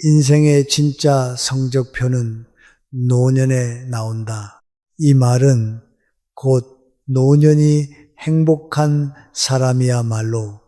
인생의 진짜 성적표는 노년에 나온다. 이 말은 곧 노년이 행복한 사람이야말로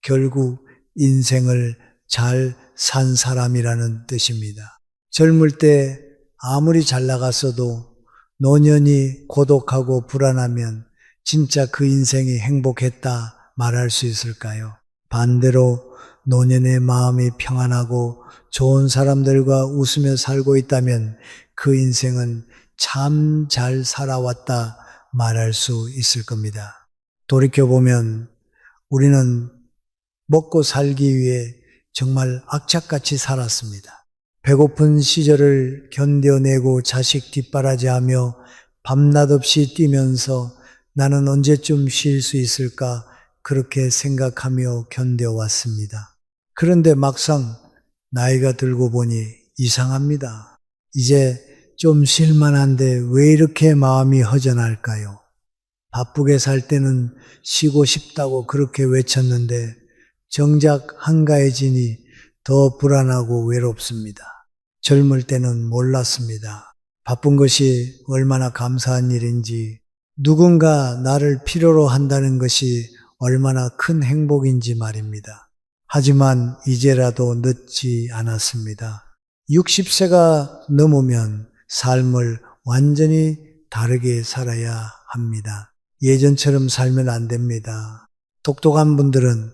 결국 인생을 잘 산 사람이라는 뜻입니다. 젊을 때 아무리 잘 나갔어도 노년이 고독하고 불안하면 진짜 그 인생이 행복했다 말할 수 있을까요? 반대로 노년의 마음이 평안하고 좋은 사람들과 웃으며 살고 있다면 그 인생은 참 잘 살아왔다 말할 수 있을 겁니다. 돌이켜보면 우리는 먹고 살기 위해 정말 악착같이 살았습니다. 배고픈 시절을 견뎌내고 자식 뒷바라지하며 밤낮 없이 뛰면서 나는 언제쯤 쉴 수 있을까 그렇게 생각하며 견뎌왔습니다. 그런데 막상 나이가 들고 보니 이상합니다. 이제 좀 쉴만한데 왜 이렇게 마음이 허전할까요? 바쁘게 살 때는 쉬고 싶다고 그렇게 외쳤는데 정작 한가해지니 더 불안하고 외롭습니다. 젊을 때는 몰랐습니다. 바쁜 것이 얼마나 감사한 일인지, 누군가 나를 필요로 한다는 것이 얼마나 큰 행복인지 말입니다. 하지만 이제라도 늦지 않았습니다. 60세가 넘으면 삶을 완전히 다르게 살아야 합니다. 예전처럼 살면 안 됩니다. 똑똑한 분들은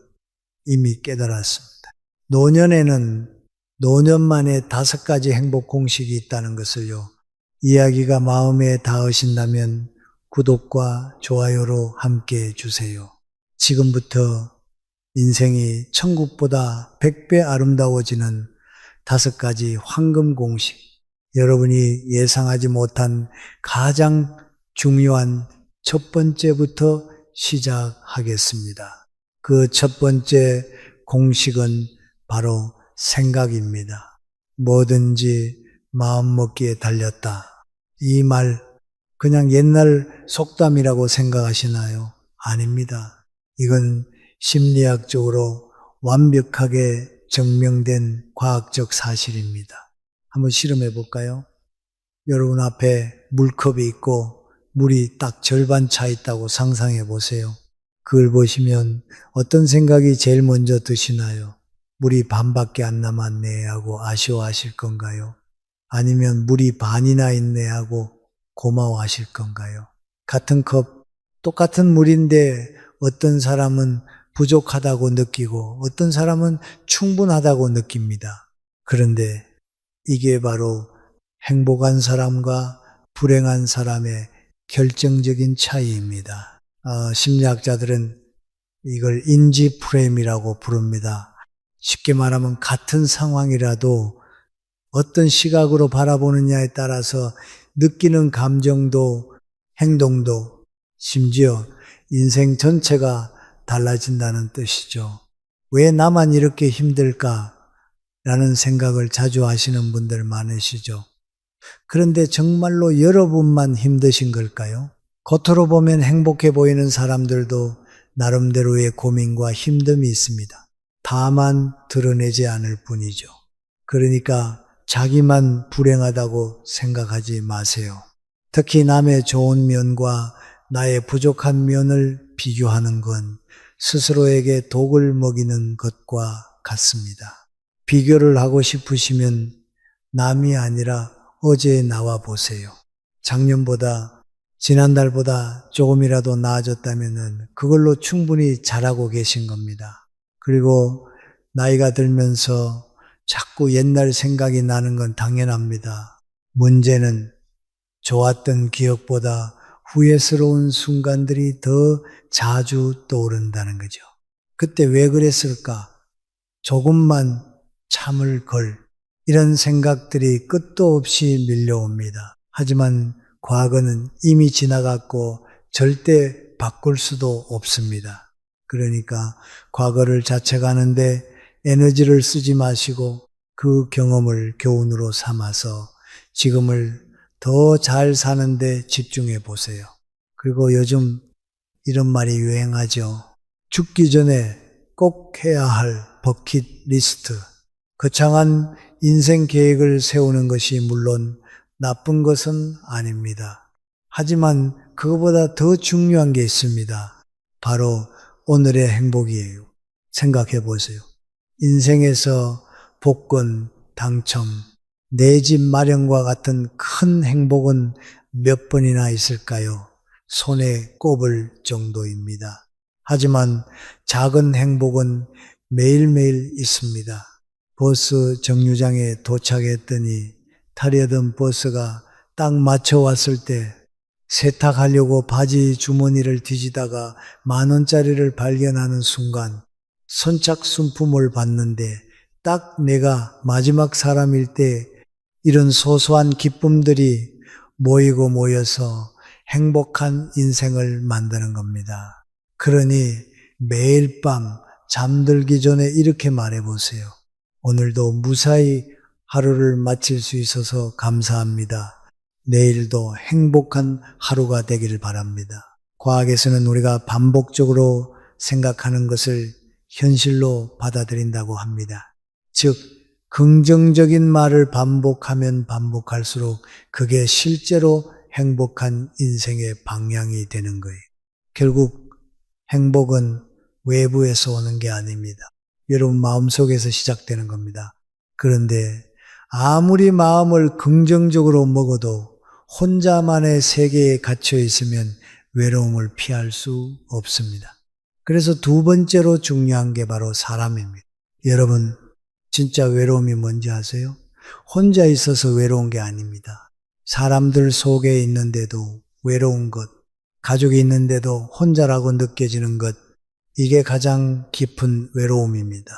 이미 깨달았습니다. 노년에는 노년만의 5가지 행복 공식이 있다는 것을요. 이야기가 마음에 닿으신다면 구독과 좋아요로 함께 해주세요. 지금부터 인생이 천국보다 100배 아름다워지는 5가지 황금 공식, 여러분이 예상하지 못한 가장 중요한 첫 번째부터 시작하겠습니다. 그 첫 번째 공식은 바로 생각입니다. 뭐든지 마음먹기에 달렸다. 이 말 그냥 옛날 속담이라고 생각하시나요? 아닙니다. 이건 심리학적으로 완벽하게 증명된 과학적 사실입니다. 한번 실험해 볼까요? 여러분 앞에 물컵이 있고 물이 딱 절반 차 있다고 상상해 보세요. 그걸 보시면 어떤 생각이 제일 먼저 드시나요? 물이 반밖에 안 남았네 하고 아쉬워하실 건가요? 아니면 물이 반이나 있네 하고 고마워하실 건가요? 같은 컵, 똑같은 물인데 어떤 사람은 부족하다고 느끼고 어떤 사람은 충분하다고 느낍니다. 그런데 이게 바로 행복한 사람과 불행한 사람의 결정적인 차이입니다. 심리학자들은 이걸 인지 프레임이라고 부릅니다. 쉽게 말하면 같은 상황이라도 어떤 시각으로 바라보느냐에 따라서 느끼는 감정도 행동도 심지어 인생 전체가 달라진다는 뜻이죠. 왜 나만 이렇게 힘들까? 라는 생각을 자주 하시는 분들 많으시죠. 그런데 정말로 여러분만 힘드신 걸까요? 겉으로 보면 행복해 보이는 사람들도 나름대로의 고민과 힘듦이 있습니다. 다만 드러내지 않을 뿐이죠. 그러니까 자기만 불행하다고 생각하지 마세요. 특히 남의 좋은 면과 나의 부족한 면을 비교하는 건 스스로에게 독을 먹이는 것과 같습니다. 비교를 하고 싶으시면 남이 아니라 어제의 나와 보세요. 작년보다 지난달보다 조금이라도 나아졌다면 그걸로 충분히 잘하고 계신 겁니다. 그리고 나이가 들면서 자꾸 옛날 생각이 나는 건 당연합니다. 문제는 좋았던 기억보다 후회스러운 순간들이 더 자주 떠오른다는 거죠. 그때 왜 그랬을까? 조금만 참을 걸. 이런 생각들이 끝도 없이 밀려옵니다. 하지만 과거는 이미 지나갔고 절대 바꿀 수도 없습니다. 그러니까 과거를 자책하는데 에너지를 쓰지 마시고 그 경험을 교훈으로 삼아서 지금을 더 잘 사는데 집중해 보세요. 그리고 요즘 이런 말이 유행하죠. 죽기 전에 꼭 해야 할 버킷리스트. 거창한 인생 계획을 세우는 것이 물론 나쁜 것은 아닙니다. 하지만 그것보다 더 중요한 게 있습니다. 바로 오늘의 행복이에요. 생각해 보세요. 인생에서 복권, 당첨, 내 집 마련과 같은 큰 행복은 몇 번이나 있을까요? 손에 꼽을 정도입니다. 하지만 작은 행복은 매일매일 있습니다. 버스 정류장에 도착했더니 타려던 버스가 딱 맞춰 왔을 때 세탁하려고 바지 주머니를 뒤지다가 10,000원짜리를 발견하는 순간 선착순품을 봤는데 딱 내가 마지막 사람일 때 이런 소소한 기쁨들이 모이고 모여서 행복한 인생을 만드는 겁니다. 그러니 매일 밤 잠들기 전에 이렇게 말해보세요. 오늘도 무사히 하루를 마칠 수 있어서 감사합니다. 내일도 행복한 하루가 되기를 바랍니다. 과학에서는 우리가 반복적으로 생각하는 것을 현실로 받아들인다고 합니다. 즉, 긍정적인 말을 반복하면 반복할수록 그게 실제로 행복한 인생의 방향이 되는 거예요. 결국 행복은 외부에서 오는 게 아닙니다. 여러분 마음속에서 시작되는 겁니다. 그런데 아무리 마음을 긍정적으로 먹어도 혼자만의 세계에 갇혀 있으면 외로움을 피할 수 없습니다. 그래서 두 번째로 중요한 게 바로 사람입니다. 여러분 진짜 외로움이 뭔지 아세요? 혼자 있어서 외로운 게 아닙니다. 사람들 속에 있는데도 외로운 것, 가족이 있는데도 혼자라고 느껴지는 것, 이게 가장 깊은 외로움입니다.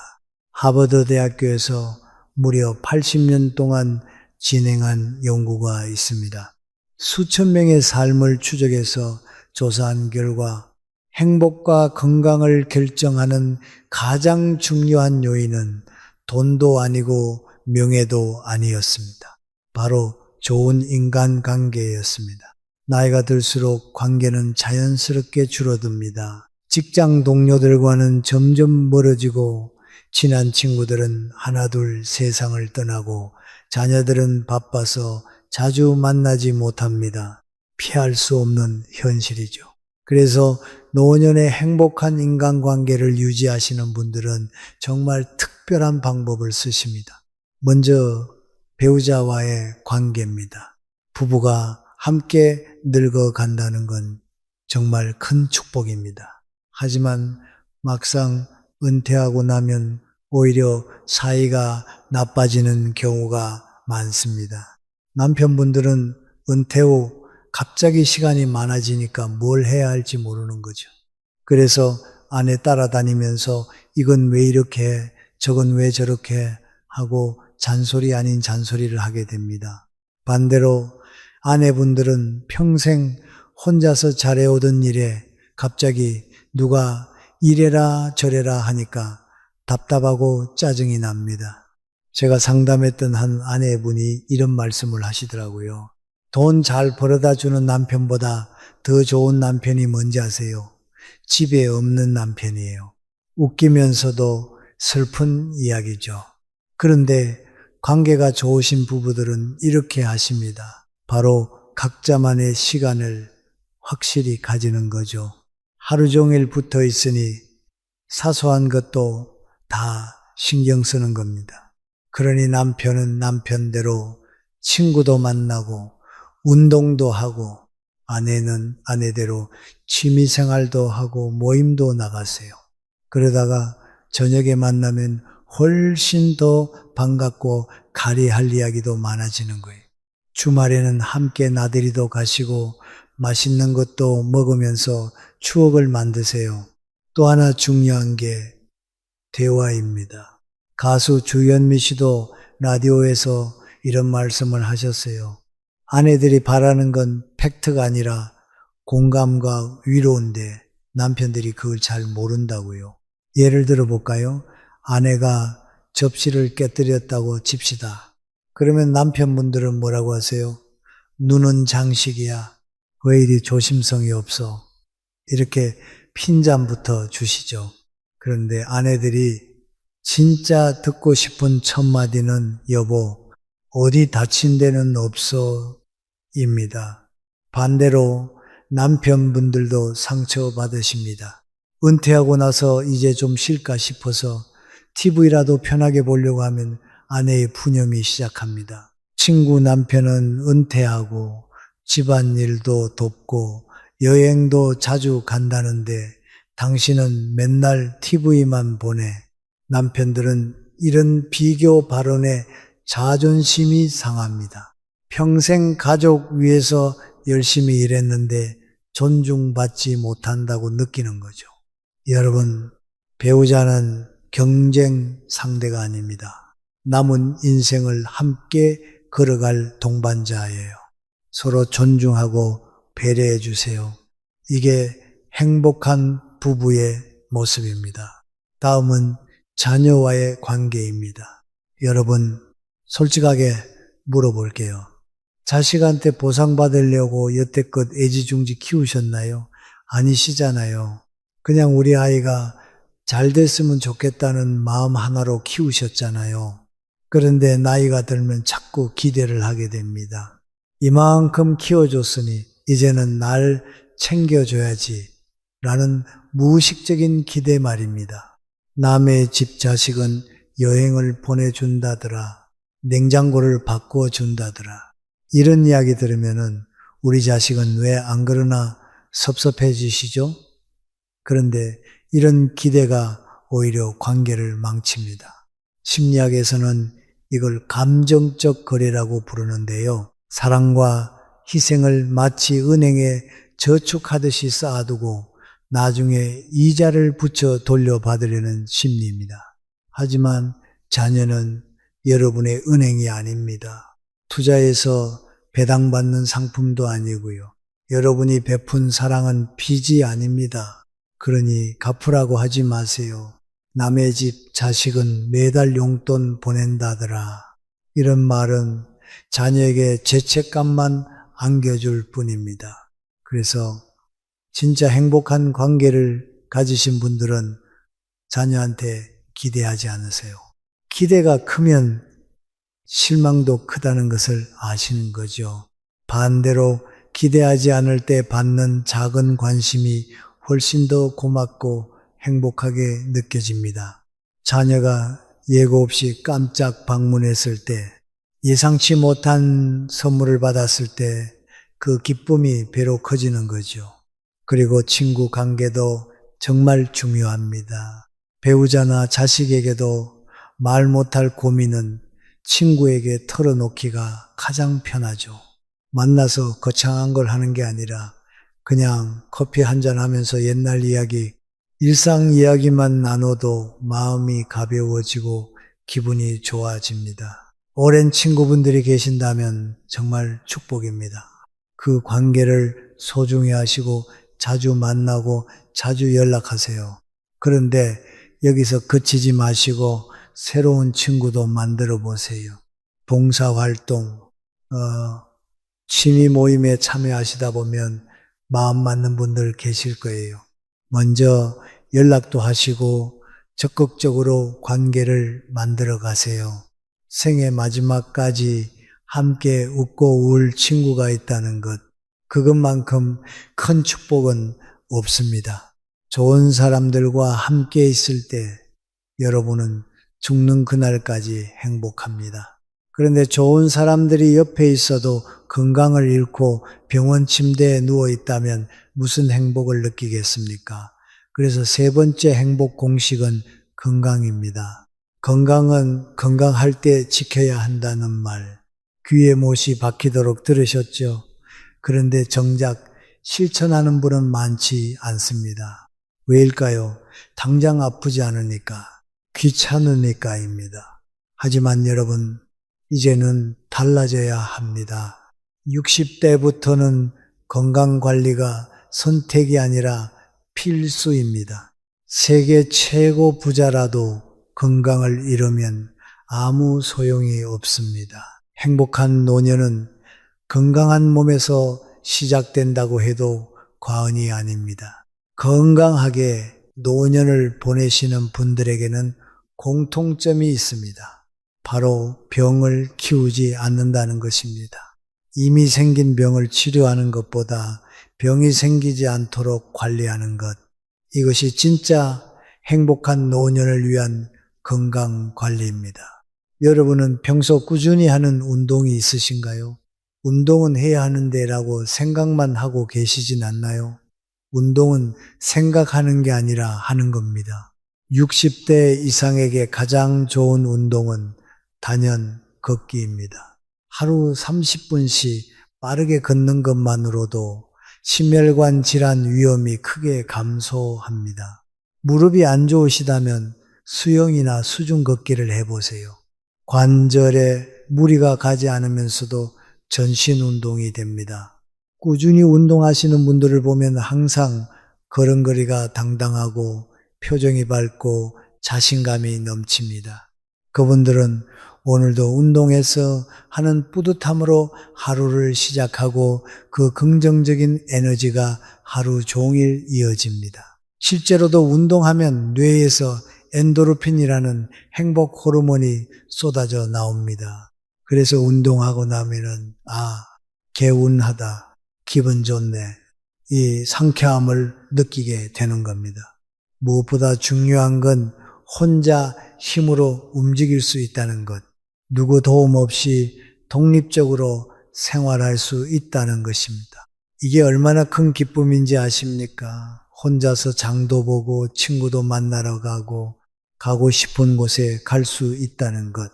하버드 대학교에서 무려 80년 동안 진행한 연구가 있습니다. 수천 명의 삶을 추적해서 조사한 결과 행복과 건강을 결정하는 가장 중요한 요인은 돈도 아니고 명예도 아니었습니다. 바로 좋은 인간관계였습니다. 나이가 들수록 관계는 자연스럽게 줄어듭니다. 직장 동료들과는 점점 멀어지고 친한 친구들은 하나둘 세상을 떠나고 자녀들은 바빠서 자주 만나지 못합니다. 피할 수 없는 현실이죠. 그래서 노년의 행복한 인간관계를 유지하시는 분들은 정말 특별한 방법을 쓰십니다. 먼저 배우자와의 관계입니다. 부부가 함께 늙어간다는 건 정말 큰 축복입니다. 하지만 막상 은퇴하고 나면 오히려 사이가 나빠지는 경우가 많습니다. 남편분들은 은퇴 후 갑자기 시간이 많아지니까 뭘 해야 할지 모르는 거죠. 그래서 아내 따라다니면서 이건 왜 이렇게 해, 저건 왜 저렇게 해 하고 잔소리 아닌 잔소리를 하게 됩니다. 반대로 아내분들은 평생 혼자서 잘해오던 일에 갑자기 누가 이래라 저래라 하니까 답답하고 짜증이 납니다. 제가 상담했던 한 아내분이 이런 말씀을 하시더라고요. 돈 잘 벌어다 주는 남편보다 더 좋은 남편이 뭔지 아세요? 집에 없는 남편이에요. 웃기면서도 슬픈 이야기죠. 그런데 관계가 좋으신 부부들은 이렇게 하십니다. 바로 각자만의 시간을 확실히 가지는 거죠. 하루 종일 붙어 있으니 사소한 것도 다 신경 쓰는 겁니다. 그러니 남편은 남편대로 친구도 만나고 운동도 하고 아내는 아내대로 취미생활도 하고 모임도 나가세요. 그러다가 저녁에 만나면 훨씬 더 반갑고 가리할 이야기도 많아지는 거예요. 주말에는 함께 나들이도 가시고 맛있는 것도 먹으면서 추억을 만드세요. 또 하나 중요한 게 대화입니다. 가수 주현미 씨도 라디오에서 이런 말씀을 하셨어요. 아내들이 바라는 건 팩트가 아니라 공감과 위로인데 남편들이 그걸 잘 모른다고요. 예를 들어 볼까요? 아내가 접시를 깨뜨렸다고 칩시다. 그러면 남편분들은 뭐라고 하세요? 눈은 장식이야. 왜 이리 조심성이 없어? 이렇게 핀잔부터 주시죠. 그런데 아내들이 진짜 듣고 싶은 첫 마디는 여보, 어디 다친 데는 없어 입니다. 반대로 남편분들도 상처받으십니다. 은퇴하고 나서 이제 좀 쉴까 싶어서 TV라도 편하게 보려고 하면 아내의 푸념이 시작합니다. 친구 남편은 은퇴하고 집안일도 돕고 여행도 자주 간다는데 당신은 맨날 TV만 보내. 남편들은 이런 비교 발언에 자존심이 상합니다. 평생 가족 위해서 열심히 일했는데 존중받지 못한다고 느끼는 거죠. 여러분, 배우자는 경쟁 상대가 아닙니다. 남은 인생을 함께 걸어갈 동반자예요. 서로 존중하고 배려해 주세요. 이게 행복한 부부의 모습입니다. 다음은 자녀와의 관계입니다. 여러분, 솔직하게 물어볼게요. 자식한테 보상받으려고 여태껏 애지중지 키우셨나요? 아니시잖아요. 그냥 우리 아이가 잘 됐으면 좋겠다는 마음 하나로 키우셨잖아요. 그런데 나이가 들면 자꾸 기대를 하게 됩니다. 이만큼 키워줬으니 이제는 날 챙겨줘야지 라는 무의식적인 기대 말입니다. 남의 집 자식은 여행을 보내준다더라. 냉장고를 바꿔준다더라. 이런 이야기 들으면은 우리 자식은 왜 안 그러나 섭섭해지시죠? 그런데 이런 기대가 오히려 관계를 망칩니다. 심리학에서는 이걸 감정적 거래라고 부르는데요. 사랑과 희생을 마치 은행에 저축하듯이 쌓아두고 나중에 이자를 붙여 돌려받으려는 심리입니다. 하지만 자녀는 여러분의 은행이 아닙니다. 투자해서 배당받는 상품도 아니고요. 여러분이 베푼 사랑은 빚이 아닙니다. 그러니 갚으라고 하지 마세요. 남의 집 자식은 매달 용돈 보낸다더라. 이런 말은 자녀에게 죄책감만 안겨줄 뿐입니다. 그래서 진짜 행복한 관계를 가지신 분들은 자녀한테 기대하지 않으세요. 기대가 크면 실망도 크다는 것을 아시는 거죠. 반대로 기대하지 않을 때 받는 작은 관심이 훨씬 더 고맙고 행복하게 느껴집니다. 자녀가 예고 없이 깜짝 방문했을 때, 예상치 못한 선물을 받았을 때 그 기쁨이 배로 커지는 거죠. 그리고 친구 관계도 정말 중요합니다. 배우자나 자식에게도 말 못할 고민은 친구에게 털어놓기가 가장 편하죠. 만나서 거창한 걸 하는 게 아니라 그냥 커피 한잔 하면서 옛날 이야기, 일상 이야기만 나눠도 마음이 가벼워지고 기분이 좋아집니다. 오랜 친구분들이 계신다면 정말 축복입니다. 그 관계를 소중히 하시고 자주 만나고 자주 연락하세요. 그런데 여기서 그치지 마시고 새로운 친구도 만들어 보세요. 봉사활동, 취미 모임에 참여하시다 보면 마음 맞는 분들 계실 거예요. 먼저 연락도 하시고 적극적으로 관계를 만들어 가세요. 생애 마지막까지 함께 웃고 울 친구가 있다는 것, 그것만큼 큰 축복은 없습니다. 좋은 사람들과 함께 있을 때 여러분은 죽는 그날까지 행복합니다. 그런데 좋은 사람들이 옆에 있어도 건강을 잃고 병원 침대에 누워 있다면 무슨 행복을 느끼겠습니까? 그래서 세 번째 행복 공식은 건강입니다. 건강은 건강할 때 지켜야 한다는 말, 귀에 못이 박히도록 들으셨죠? 그런데 정작 실천하는 분은 많지 않습니다. 왜일까요? 당장 아프지 않으니까, 귀찮으니까입니다. 하지만 여러분, 이제는 달라져야 합니다. 60대부터는 건강관리가 선택이 아니라 필수입니다. 세계 최고 부자라도 건강을 잃으면 아무 소용이 없습니다. 행복한 노년은 건강한 몸에서 시작된다고 해도 과언이 아닙니다. 건강하게 노년을 보내시는 분들에게는 공통점이 있습니다. 바로 병을 키우지 않는다는 것입니다. 이미 생긴 병을 치료하는 것보다 병이 생기지 않도록 관리하는 것, 이것이 진짜 행복한 노년을 위한 건강관리입니다. 여러분은 평소 꾸준히 하는 운동이 있으신가요? 운동은 해야 하는데 라고 생각만 하고 계시진 않나요? 운동은 생각하는 게 아니라 하는 겁니다. 60대 이상에게 가장 좋은 운동은 단연 걷기입니다. 하루 30분씩 빠르게 걷는 것만으로도 심혈관 질환 위험이 크게 감소합니다. 무릎이 안 좋으시다면 수영이나 수중 걷기를 해보세요. 관절에 무리가 가지 않으면서도 전신 운동이 됩니다. 꾸준히 운동하시는 분들을 보면 항상 걸음걸이가 당당하고 표정이 밝고 자신감이 넘칩니다. 그분들은 오늘도 운동해서 하는 뿌듯함으로 하루를 시작하고 그 긍정적인 에너지가 하루 종일 이어집니다. 실제로도 운동하면 뇌에서 엔도르핀이라는 행복 호르몬이 쏟아져 나옵니다. 그래서 운동하고 나면은 개운하다, 기분 좋네, 이 상쾌함을 느끼게 되는 겁니다. 무엇보다 중요한 건 혼자 힘으로 움직일 수 있다는 것, 누구 도움 없이 독립적으로 생활할 수 있다는 것입니다. 이게 얼마나 큰 기쁨인지 아십니까? 혼자서 장도 보고 친구도 만나러 가고 싶은 곳에 갈 수 있다는 것.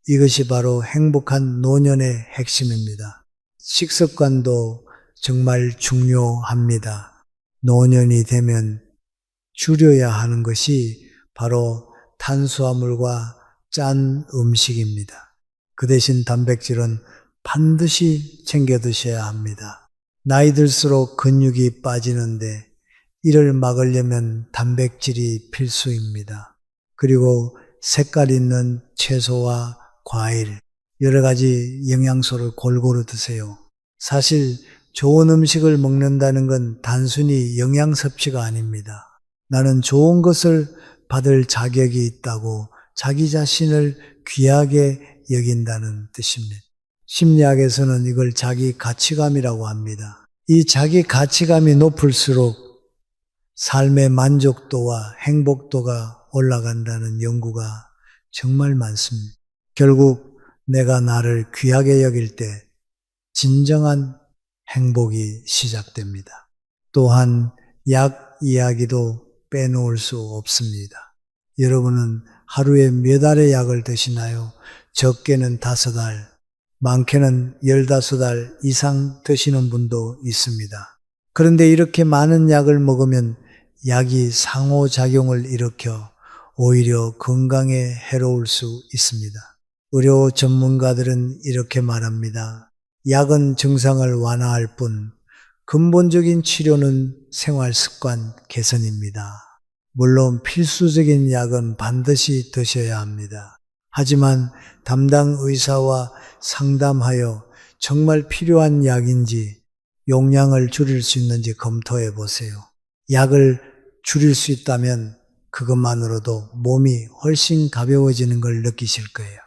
이것이 바로 행복한 노년의 핵심입니다. 식습관도 정말 중요합니다. 노년이 되면 줄여야 하는 것이 바로 탄수화물과 짠 음식입니다. 그 대신 단백질은 반드시 챙겨 드셔야 합니다. 나이 들수록 근육이 빠지는데 이를 막으려면 단백질이 필수입니다. 그리고 색깔 있는 채소와 과일, 여러 가지 영양소를 골고루 드세요. 사실 좋은 음식을 먹는다는 건 단순히 영양 섭취가 아닙니다. 나는 좋은 것을 받을 자격이 있다고 자기 자신을 귀하게 여긴다는 뜻입니다. 심리학에서는 이걸 자기 가치감이라고 합니다. 이 자기 가치감이 높을수록 삶의 만족도와 행복도가 올라간다는 연구가 정말 많습니다. 결국 내가 나를 귀하게 여길 때 진정한 행복이 시작됩니다. 또한 약 이야기도 빼놓을 수 없습니다. 여러분은 하루에 몇 알의 약을 드시나요? 적게는 5알, 많게는 15알 이상 드시는 분도 있습니다. 그런데 이렇게 많은 약을 먹으면 약이 상호작용을 일으켜 오히려 건강에 해로울 수 있습니다. 의료 전문가들은 이렇게 말합니다. 약은 증상을 완화할 뿐 근본적인 치료는 생활습관 개선입니다. 물론 필수적인 약은 반드시 드셔야 합니다. 하지만 담당 의사와 상담하여 정말 필요한 약인지 용량을 줄일 수 있는지 검토해 보세요. 약을 줄일 수 있다면 그것만으로도 몸이 훨씬 가벼워지는 걸 느끼실 거예요.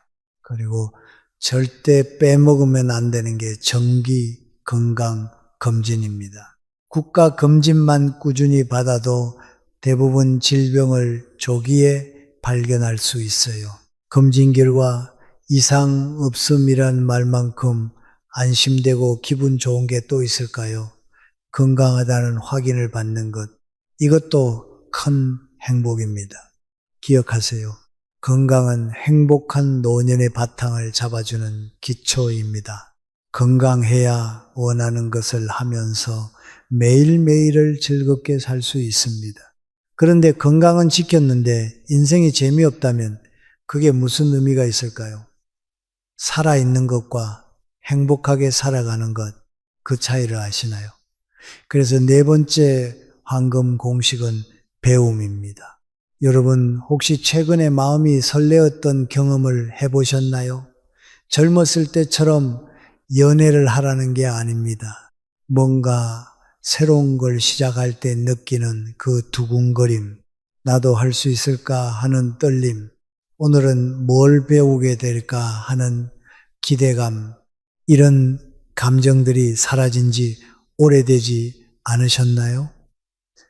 그리고 절대 빼먹으면 안 되는 게 정기 건강 검진입니다. 국가 검진만 꾸준히 받아도 대부분 질병을 조기에 발견할 수 있어요. 검진 결과 이상 없음이란 말만큼 안심되고 기분 좋은 게 또 있을까요? 건강하다는 확인을 받는 것, 이것도 큰 행복입니다. 기억하세요. 건강은 행복한 노년의 바탕을 잡아주는 기초입니다. 건강해야 원하는 것을 하면서 매일매일을 즐겁게 살 수 있습니다. 그런데 건강은 지켰는데 인생이 재미없다면 그게 무슨 의미가 있을까요? 살아있는 것과 행복하게 살아가는 것, 그 차이를 아시나요? 그래서 4번째 황금 공식은 배움입니다. 여러분 혹시 최근에 마음이 설레었던 경험을 해보셨나요? 젊었을 때처럼 연애를 하라는 게 아닙니다. 뭔가 새로운 걸 시작할 때 느끼는 그 두근거림, 나도 할 수 있을까 하는 떨림, 오늘은 뭘 배우게 될까 하는 기대감, 이런 감정들이 사라진 지 오래되지 않으셨나요?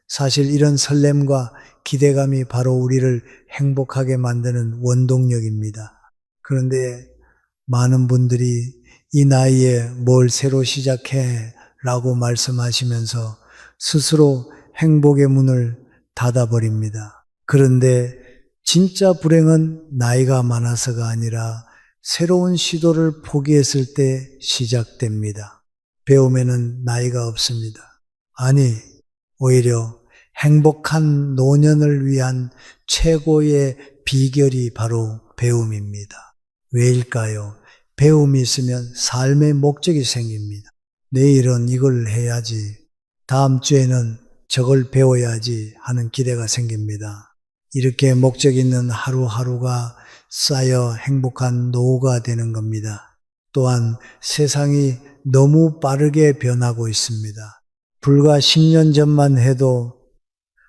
사실 이런 설렘과 기대감이 바로 우리를 행복하게 만드는 원동력입니다. 그런데 많은 분들이 이 나이에 뭘 새로 시작해 라고 말씀하시면서 스스로 행복의 문을 닫아버립니다. 그런데 진짜 불행은 나이가 많아서가 아니라 새로운 시도를 포기했을 때 시작됩니다. 배움에는 나이가 없습니다. 아니, 오히려 행복한 노년을 위한 최고의 비결이 바로 배움입니다. 왜일까요? 배움이 있으면 삶의 목적이 생깁니다. 내일은 이걸 해야지, 다음 주에는 저걸 배워야지 하는 기대가 생깁니다. 이렇게 목적 있는 하루하루가 쌓여 행복한 노후가 되는 겁니다. 또한 세상이 너무 빠르게 변하고 있습니다. 불과 10년 전만 해도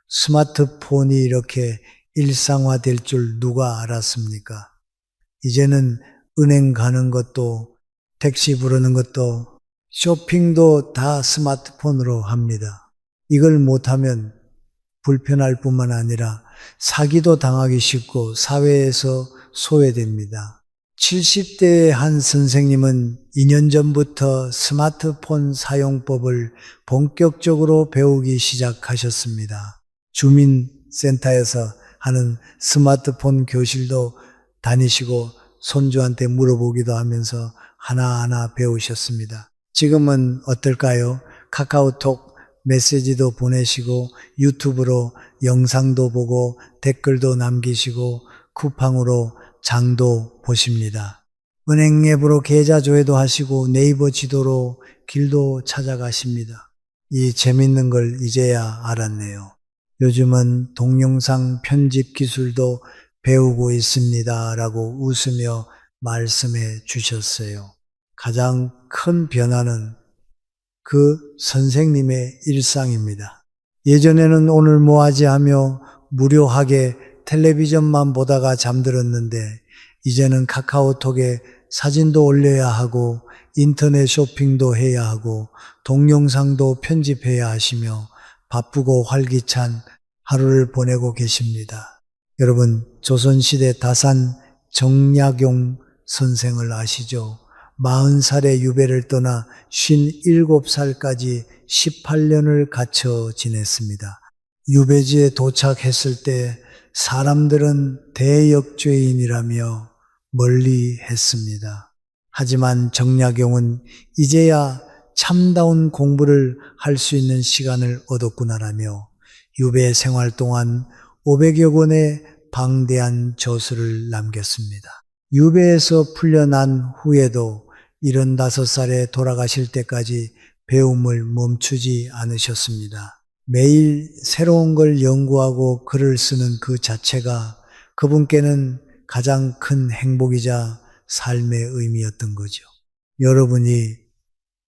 스마트폰이 이렇게 일상화될 줄 누가 알았습니까? 이제는 은행 가는 것도, 택시 부르는 것도, 쇼핑도 다 스마트폰으로 합니다. 이걸 못하면 불편할 뿐만 아니라 사기도 당하기 쉽고 사회에서 소외됩니다. 70대의 한 선생님은 2년 전부터 스마트폰 사용법을 본격적으로 배우기 시작하셨습니다. 주민센터에서 하는 스마트폰 교실도 다니시고 손주한테 물어보기도 하면서 하나하나 배우셨습니다. 지금은 어떨까요? 카카오톡 메시지도 보내시고 유튜브로 영상도 보고 댓글도 남기시고 쿠팡으로 장도 보십니다. 은행 앱으로 계좌 조회도 하시고 네이버 지도로 길도 찾아가십니다. 이 재밌는 걸 이제야 알았네요. 요즘은 동영상 편집 기술도 배우고 있습니다 라고 웃으며 말씀해 주셨어요. 가장 큰 변화는 그 선생님의 일상입니다. 예전에는 오늘 뭐 하지 하며 무료하게 텔레비전만 보다가 잠들었는데 이제는 카카오톡에 사진도 올려야 하고 인터넷 쇼핑도 해야 하고 동영상도 편집해야 하시며 바쁘고 활기찬 하루를 보내고 계십니다. 여러분, 조선시대 다산 정약용 선생을 아시죠? 40살에 유배를 떠나 57살까지 18년을 갇혀 지냈습니다. 유배지에 도착했을 때 사람들은 대역죄인이라며 멀리 했습니다. 하지만 정약용은 이제야 참다운 공부를 할 수 있는 시간을 얻었구나라며 유배 생활 동안 500여 권의 방대한 저술을 남겼습니다. 유배에서 풀려난 후에도 75살에 돌아가실 때까지 배움을 멈추지 않으셨습니다. 매일 새로운 걸 연구하고 글을 쓰는 그 자체가 그분께는 가장 큰 행복이자 삶의 의미였던 거죠. 여러분이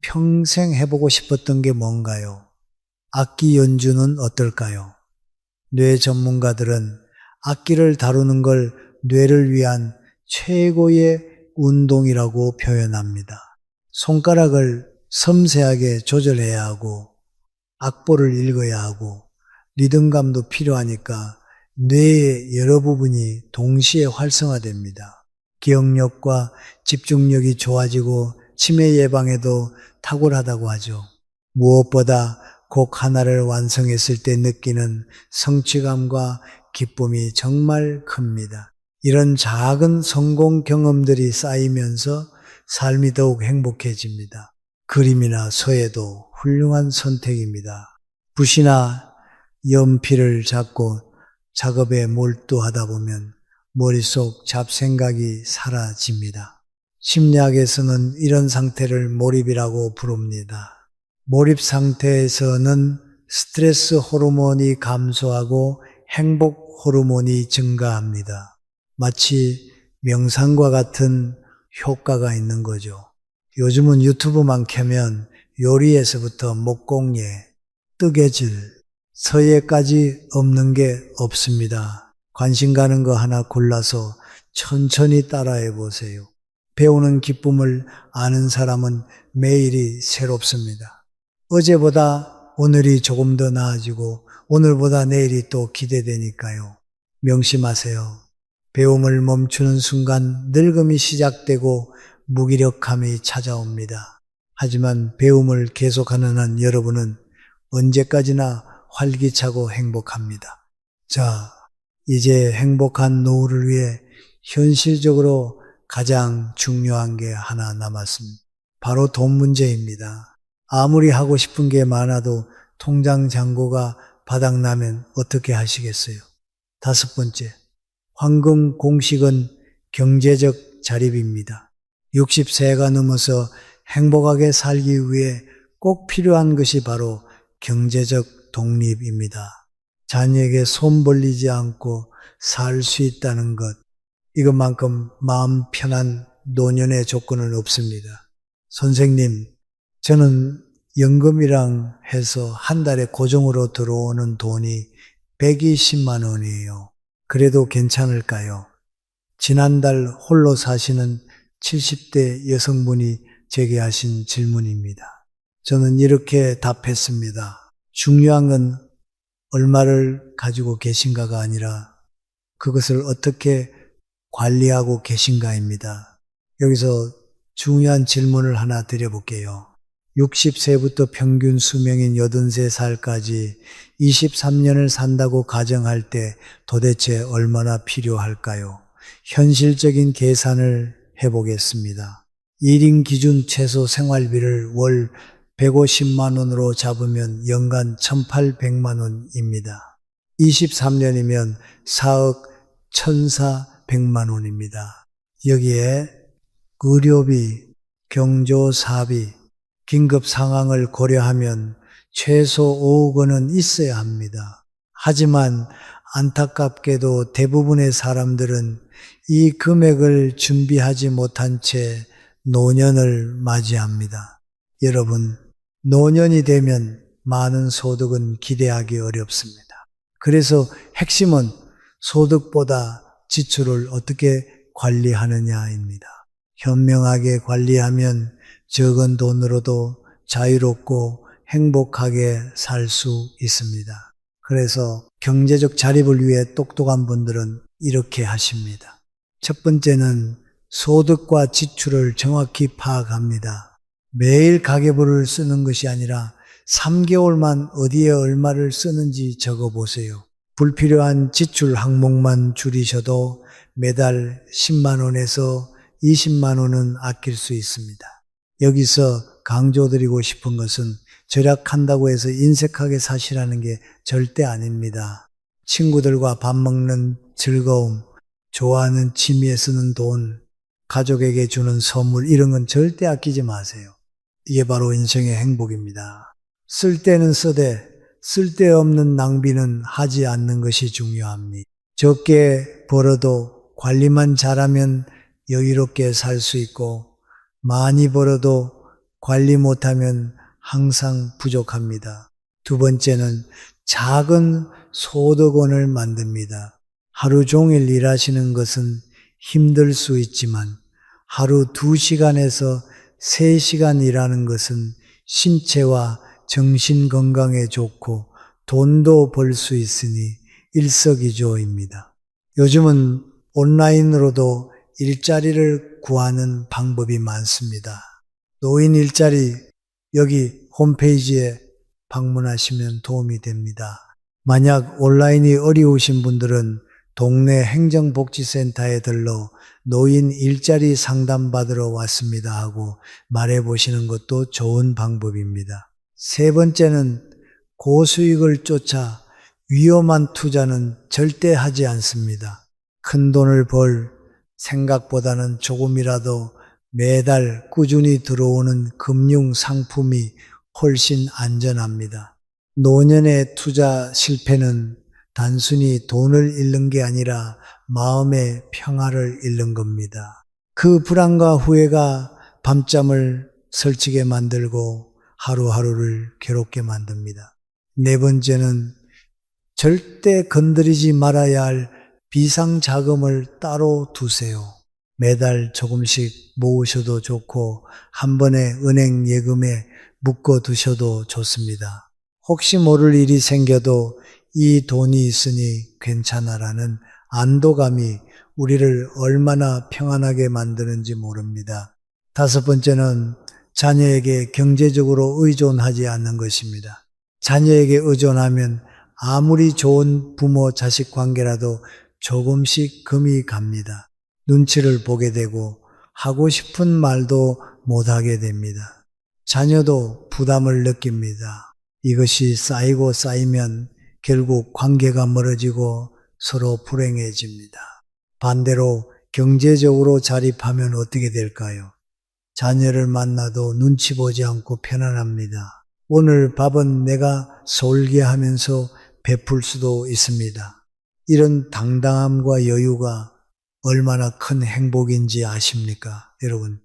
평생 해보고 싶었던 게 뭔가요? 악기 연주는 어떨까요? 뇌 전문가들은 악기를 다루는 걸 뇌를 위한 최고의 운동이라고 표현합니다. 손가락을 섬세하게 조절해야 하고 악보를 읽어야 하고 리듬감도 필요하니까 뇌의 여러 부분이 동시에 활성화됩니다. 기억력과 집중력이 좋아지고 치매 예방에도 탁월하다고 하죠. 무엇보다 곡 하나를 완성했을 때 느끼는 성취감과 기쁨이 정말 큽니다. 이런 작은 성공 경험들이 쌓이면서 삶이 더욱 행복해집니다. 그림이나 서예도 훌륭한 선택입니다. 붓이나 연필을 잡고 작업에 몰두하다 보면 머릿속 잡생각이 사라집니다. 심리학에서는 이런 상태를 몰입이라고 부릅니다. 몰입 상태에서는 스트레스 호르몬이 감소하고 행복 호르몬이 증가합니다. 마치 명상과 같은 효과가 있는 거죠. 요즘은 유튜브만 켜면 요리에서부터 목공예, 뜨개질, 서예까지 없는 게 없습니다. 관심 가는 거 하나 골라서 천천히 따라해 보세요. 배우는 기쁨을 아는 사람은 매일이 새롭습니다. 어제보다 오늘이 조금 더 나아지고 오늘보다 내일이 또 기대되니까요. 명심하세요. 배움을 멈추는 순간 늙음이 시작되고 무기력함이 찾아옵니다. 하지만 배움을 계속하는 한 여러분은 언제까지나 활기차고 행복합니다. 자, 이제 행복한 노후를 위해 현실적으로 가장 중요한 게 하나 남았습니다. 바로 돈 문제입니다. 아무리 하고 싶은 게 많아도 통장 잔고가 바닥나면 어떻게 하시겠어요? 다섯 번째, 황금 공식은 경제적 자립입니다. 60세가 넘어서 행복하게 살기 위해 꼭 필요한 것이 바로 경제적 독립입니다. 자녀에게 손 벌리지 않고 살 수 있다는 것, 이것만큼 마음 편한 노년의 조건은 없습니다. 선생님, 저는 연금이랑 해서 한 달에 고정으로 들어오는 돈이 120만 원이에요. 그래도 괜찮을까요? 지난달 홀로 사시는 70대 여성분이 제게 하신 질문입니다. 저는 이렇게 답했습니다. 중요한 건 얼마를 가지고 계신가가 아니라 그것을 어떻게 관리하고 계신가입니다. 여기서 중요한 질문을 하나 드려볼게요. 60세부터 평균 수명인 83살까지 23년을 산다고 가정할 때 도대체 얼마나 필요할까요? 현실적인 계산을 해보겠습니다. 1인 기준 최소 생활비를 월 150만 원으로 잡으면 연간 1,800만 원입니다. 23년이면 4억 1,400만 원입니다. 여기에 의료비, 경조사비, 긴급 상황을 고려하면 최소 5억 원은 있어야 합니다. 하지만 안타깝게도 대부분의 사람들은 이 금액을 준비하지 못한 채 노년을 맞이합니다. 여러분, 노년이 되면 많은 소득은 기대하기 어렵습니다. 그래서 핵심은 소득보다 지출을 어떻게 관리하느냐입니다. 현명하게 관리하면 적은 돈으로도 자유롭고 행복하게 살 수 있습니다. 그래서 경제적 자립을 위해 똑똑한 분들은 이렇게 하십니다. 첫 번째는 소득과 지출을 정확히 파악합니다. 매일 가계부를 쓰는 것이 아니라 3개월만 어디에 얼마를 쓰는지 적어보세요. 불필요한 지출 항목만 줄이셔도 매달 10만 원에서 20만 원은 아낄 수 있습니다. 여기서 강조드리고 싶은 것은 절약한다고 해서 인색하게 사시라는 게 절대 아닙니다. 친구들과 밥 먹는 즐거움, 좋아하는 취미에 쓰는 돈, 가족에게 주는 선물 이런 건 절대 아끼지 마세요. 이게 바로 인생의 행복입니다. 쓸 때는 쓰되 쓸데없는 낭비는 하지 않는 것이 중요합니다. 적게 벌어도 관리만 잘하면 여유롭게 살 수 있고 많이 벌어도 관리 못하면 항상 부족합니다. 두 번째는 작은 소득원을 만듭니다. 하루 종일 일하시는 것은 힘들 수 있지만 하루 2시간에서 3시간 일하는 것은 신체와 정신 건강에 좋고 돈도 벌 수 있으니 일석이조입니다. 요즘은 온라인으로도 일자리를 구하는 방법이 많습니다. 노인 일자리 여기 홈페이지에 방문하시면 도움이 됩니다. 만약 온라인이 어려우신 분들은 동네 행정복지센터에 들러 노인 일자리 상담받으러 왔습니다 하고 말해보시는 것도 좋은 방법입니다. 세 번째는 고수익을 쫓아 위험한 투자는 절대 하지 않습니다. 큰 돈을 벌 생각보다는 조금이라도 매달 꾸준히 들어오는 금융 상품이 훨씬 안전합니다. 노년의 투자 실패는 단순히 돈을 잃는 게 아니라 마음의 평화를 잃는 겁니다. 그 불안과 후회가 밤잠을 설치게 만들고 하루하루를 괴롭게 만듭니다. 네 번째는 절대 건드리지 말아야 할 비상자금을 따로 두세요. 매달 조금씩 모으셔도 좋고 한 번에 은행 예금에 묶어 두셔도 좋습니다. 혹시 모를 일이 생겨도 이 돈이 있으니 괜찮아라는 안도감이 우리를 얼마나 평안하게 만드는지 모릅니다. 다섯 번째는 자녀에게 경제적으로 의존하지 않는 것입니다. 자녀에게 의존하면 아무리 좋은 부모 자식 관계라도 조금씩 금이 갑니다. 눈치를 보게 되고 하고 싶은 말도 못하게 됩니다. 자녀도 부담을 느낍니다. 이것이 쌓이고 쌓이면 결국 관계가 멀어지고 서로 불행해집니다. 반대로 경제적으로 자립하면 어떻게 될까요? 자녀를 만나도 눈치 보지 않고 편안합니다. 오늘 밥은 내가 쏠게 하면서 베풀 수도 있습니다. 이런 당당함과 여유가 얼마나 큰 행복인지 아십니까? 여러분,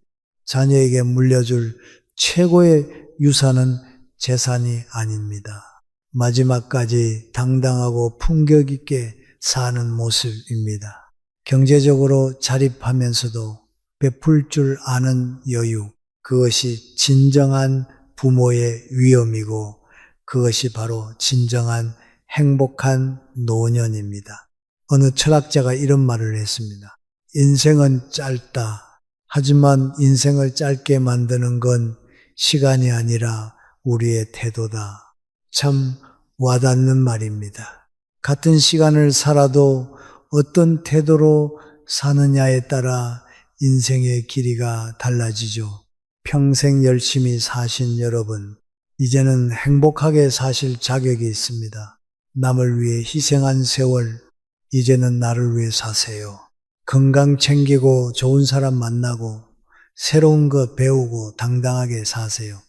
자녀에게 물려줄 최고의 유산은 재산이 아닙니다. 마지막까지 당당하고 품격 있게 사는 모습입니다. 경제적으로 자립하면서도 베풀 줄 아는 여유, 그것이 진정한 부모의 위엄이고 그것이 바로 진정한 행복한 노년입니다. 어느 철학자가 이런 말을 했습니다. 인생은 짧다. 하지만 인생을 짧게 만드는 건 시간이 아니라 우리의 태도다. 참 와닿는 말입니다. 같은 시간을 살아도 어떤 태도로 사느냐에 따라 인생의 길이가 달라지죠. 평생 열심히 사신 여러분, 이제는 행복하게 사실 자격이 있습니다. 남을 위해 희생한 세월, 이제는 나를 위해 사세요. 건강 챙기고 좋은 사람 만나고 새로운 것 배우고 당당하게 사세요.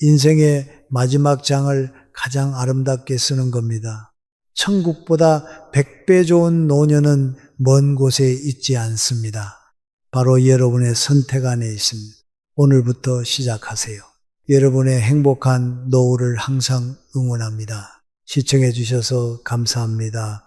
인생의 마지막 장을 가장 아름답게 쓰는 겁니다. 천국보다 100배 좋은 노년은 먼 곳에 있지 않습니다. 바로 여러분의 선택 안에 있습니다. 오늘부터 시작하세요. 여러분의 행복한 노후를 항상 응원합니다. 시청해 주셔서 감사합니다.